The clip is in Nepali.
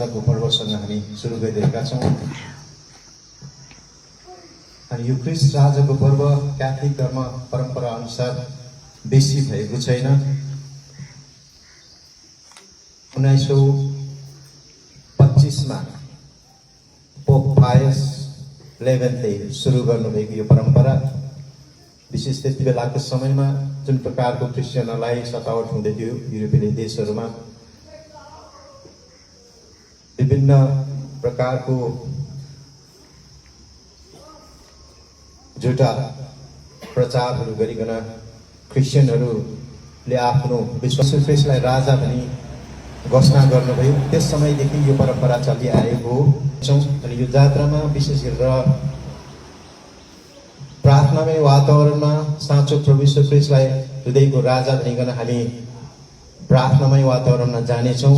राजाको पर्वसँग हामी सुरु गरिरहेका छौँ। अनि यो ख्रिस्ट राजाको पर्व क्याथोलिक धर्म परम्परा अनुसार बेसी भएको छैन। 1925 मा पोप पायस 11ले सुरु गर्नुभएको यो परम्परा विशेष त्यति बेलाको समयमा जुन प्रकारको क्रिस्चियनहरूलाई सतावट हुँदै थियो युरोपेली देशहरूमा, विभिन्न प्रकारको झुटा प्रचारहरू गरिकन क्रिस्चियनहरूले आफ्नो विश्वासी ख्रिस्टलाई राजा भनी घोषणा गर्नुभयो। त्यस समयदेखि यो परम्परा चलिआएको हो। अनि यो जात्रामा विशेष गरेर प्रार्थनामय वातावरणमा साँचो प्रभु यीशु ख्रिस्टलाई हृदयको राजा भनिकन हामी प्रार्थनामय वातावरणमा जानेछौँ।